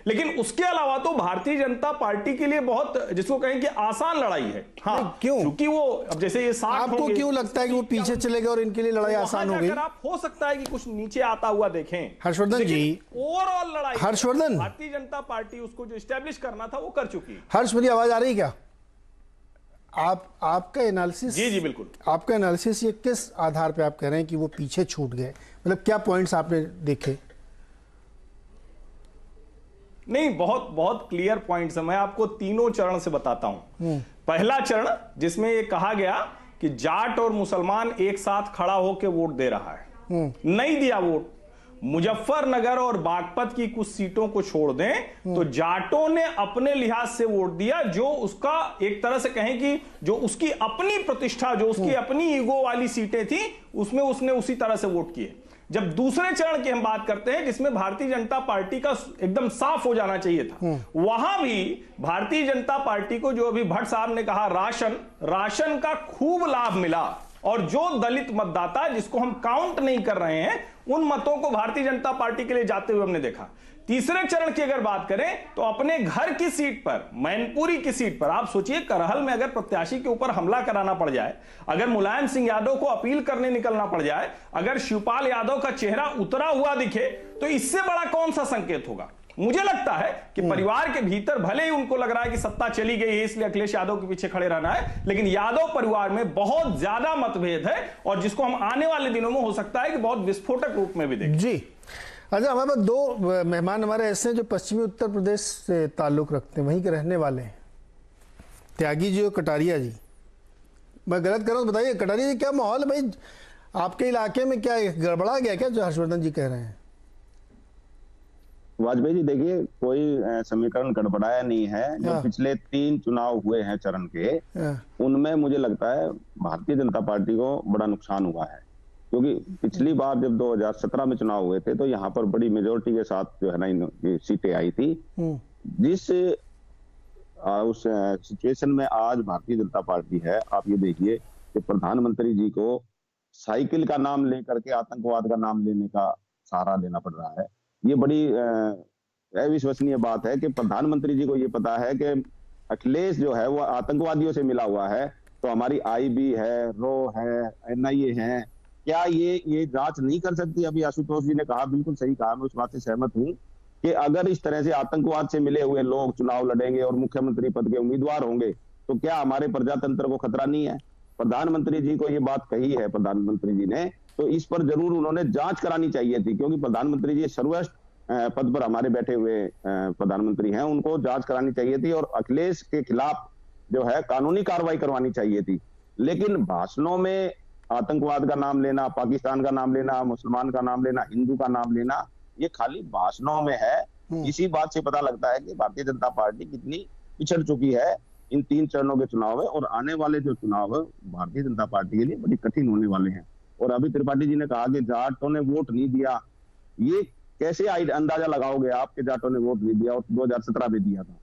लेकिन उसके अलावा तो भारतीय जनता पार्टी के लिए बहुत, जिसको कहें कि आसान लड़ाई है। हाँ, क्यों? क्योंकि वो अब जैसे ये 60 आपको क्यों लगता है कि वो पीछे चले गए और इनके लिए लड़ाई आसान हो गई? आप हो सकता है कि कुछ नीचे आता हुआ देखें हर्षवर्धन जी, ओवरऑल लड़ाई हर्षवर्धन, भारतीय जनता पार्टी उसको जो एस्टेब्लिश करना था वो कर चुकी है। हर्ष, मेरी आवाज आ रही है क्या? आपका एनालिसिस, जी बिल्कुल, आपका एनालिसिस ये किस आधार पे आप कह रहे हैं कि वो पीछे छूट गए? मतलब क्या पॉइंट्स आपने देखे? नहीं, बहुत बहुत क्लियर पॉइंट्स है। मैं आपको तीनों चरण से बताता हूं। पहला चरण जिसमें ये कहा गया कि जाट और मुसलमान एक साथ खड़ा होकर वोट दे रहा है, नहीं दिया वोट। मुजफ्फरनगर और बागपत की कुछ सीटों को छोड़ दें तो जाटों ने अपने लिहाज से वोट दिया, जो उसका एक तरह से कहें कि जो उसकी अपनी प्रतिष्ठा, जो उसकी अपनी ईगो वाली सीटें थी, उसमें उसने उसी तरह से वोट किए। जब दूसरे चरण की हम बात करते हैं जिसमें भारतीय जनता पार्टी का एकदम साफ हो जाना चाहिए था, वहां भी भारतीय जनता पार्टी को, जो अभी भट्ट साहब ने कहा, राशन का खूब लाभ मिला, और जो दलित मतदाता जिसको हम काउंट नहीं कर रहे हैं, उन मतों को भारतीय जनता पार्टी के लिए जाते हुए हमने देखा। तीसरे चरण की अगर बात करें तो अपने घर की सीट पर, मैनपुरी की सीट पर, आप सोचिए करहल में अगर प्रत्याशी के ऊपर हमला कराना पड़ जाए, अगर मुलायम सिंह यादव को अपील करने निकलना पड़ जाए, अगर शिवपाल यादव का चेहरा उतरा हुआ दिखे, तो इससे बड़ा कौन सा संकेत होगा? मुझे लगता है कि परिवार के भीतर भले ही उनको लग रहा है कि सत्ता चली गई है इसलिए अखिलेश यादव के पीछे खड़े रहना है, लेकिन यादव परिवार में बहुत ज्यादा मतभेद है, और जिसको हम आने वाले दिनों में हो सकता है कि बहुत विस्फोटक रूप में भी देखें। जी, अच्छा, हमारे पास दो मेहमान हमारे ऐसे हैं जो पश्चिमी उत्तर प्रदेश से ताल्लुक रखते हैं, वहीं के रहने वाले हैं, त्यागी जी और कटारिया जी। मैं गलत कर रहा हूँ, बताइए कटारिया जी, क्या माहौल है भाई आपके इलाके में? क्या गड़बड़ा गया क्या जो हर्षवर्धन जी कह रहे हैं? वाजपेयी जी, देखिए, कोई समीकरण गड़बड़ाया नहीं है। जो पिछले 3 चुनाव हुए हैं चरण के, उनमें मुझे लगता है भारतीय जनता पार्टी को बड़ा नुकसान हुआ है, क्योंकि पिछली बार जब 2017 में चुनाव हुए थे तो यहाँ पर बड़ी मेजोरिटी के साथ जो है ना सीटें आई थी। जिस उस सिचुएशन में आज भारतीय जनता पार्टी है, आप ये देखिए कि प्रधानमंत्री जी को साइकिल का नाम लेकर के आतंकवाद का नाम लेने का सहारा लेना पड़ रहा है। ये बड़ी अविश्वसनीय बात है कि प्रधानमंत्री जी को ये पता है कि अखिलेश जो है वो आतंकवादियों से मिला हुआ है, तो हमारी आईबी है, रो है, एनआईए है, क्या ये जांच नहीं कर सकती? अभी आशुतोष जी ने कहा, बिल्कुल सही कहा, मैं उस बात से सहमत हूं कि अगर इस तरह से आतंकवाद से मिले हुए लोग चुनाव लड़ेंगे और मुख्यमंत्री पद के उम्मीदवार होंगे, तो क्या हमारे प्रजातंत्र को खतरा नहीं है? प्रधानमंत्री जी को ये बात कही है प्रधानमंत्री जी ने, तो इस पर जरूर उन्होंने जांच करानी चाहिए थी, क्योंकि प्रधानमंत्री जी सर्वोच्च पद पर हमारे बैठे हुए प्रधानमंत्री हैं, उनको जांच करानी चाहिए थी और अखिलेश के खिलाफ जो है कानूनी कार्रवाई करवानी चाहिए थी। लेकिन भाषणों में आतंकवाद का नाम लेना, पाकिस्तान का नाम लेना, मुसलमान का नाम लेना, हिंदू का नाम लेना, ये खाली भाषणों में है। इसी बात से पता लगता है कि भारतीय जनता पार्टी कितनी पिछड़ चुकी है इन 3 चरणों के चुनाव में, और आने वाले जो चुनाव है भारतीय जनता पार्टी के लिए बड़ी कठिन होने वाले हैं। और अभी त्रिपाठी जी ने कहा कि जाटों ने वोट नहीं दिया, ये कैसे अंदाजा लगाओगे आप कि जाटों ने वोट नहीं दिया? और 2017 में दिया था,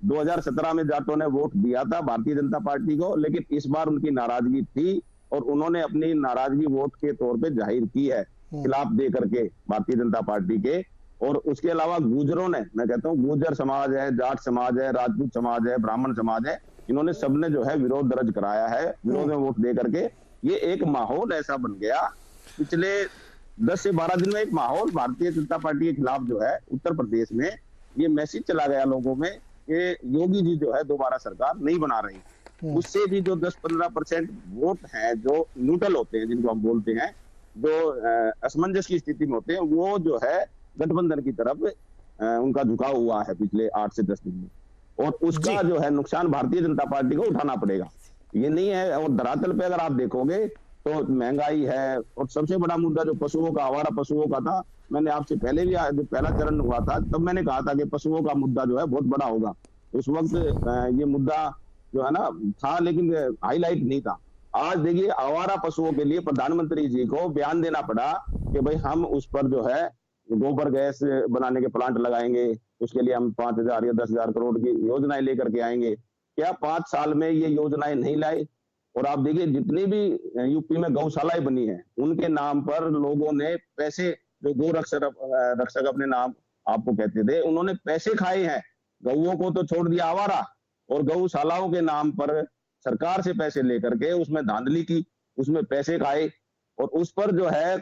2017 में जाटों ने वोट दिया था भारतीय जनता पार्टी को, लेकिन इस बार उनकी नाराजगी थी और उन्होंने अपनी नाराजगी वोट के तौर पे जाहिर की है, खिलाफ दे करके भारतीय जनता पार्टी के। और उसके अलावा गुर्जरों ने, मैं कहता हूँ गुर्जर समाज है, जाट समाज है, राजपूत समाज है, ब्राह्मण समाज है, इन्होंने सबने जो है विरोध दर्ज कराया है, विरोध में वोट दे करके। ये एक माहौल ऐसा बन गया पिछले 10 से 12 दिन में, एक माहौल भारतीय जनता पार्टी के खिलाफ जो है उत्तर प्रदेश में ये मैसेज चला गया लोगों में कि योगी जी जो है दोबारा सरकार नहीं बना रही। उससे भी जो 10-15% वोट हैं जो न्यूट्रल होते हैं, जिनको हम बोलते हैं, जो असमंजस की स्थिति में होते हैं, वो जो है गठबंधन की तरफ उनका झुकाव हुआ है पिछले 8 से 10 दिन में, और उसका जो है नुकसान भारतीय जनता पार्टी को उठाना पड़ेगा। ये नहीं है। और धरातल पे अगर आप देखोगे तो महंगाई है, और सबसे बड़ा मुद्दा जो पशुओं का, आवारा पशुओं का था, मैंने आपसे पहले भी जो पहला चरण हुआ था तब मैंने कहा था कि पशुओं का मुद्दा जो है बहुत बड़ा होगा। उस वक्त ये मुद्दा जो है ना था, लेकिन हाईलाइट नहीं था। आज देखिए आवारा पशुओं के लिए प्रधानमंत्री जी को बयान देना पड़ा कि भाई हम उस पर जो है गोबर गैस बनाने के प्लांट लगाएंगे, उसके लिए हम 5,000 या 10,000 करोड़ की योजनाएं लेकर के आएंगे। क्या 5 साल में ये योजनाएं नहीं लाई? और आप देखिए जितनी भी यूपी में गौशालाएं बनी हैं, उनके नाम पर लोगों ने पैसे, जो गो रक्षक अपने नाम आपको कहते थे, उन्होंने पैसे खाए हैं। गऊओं को तो छोड़ दिया आवारा, और गौशालाओं के नाम पर सरकार से पैसे लेकर के उसमें धांधली की, उसमें पैसे खाए, और उस पर जो है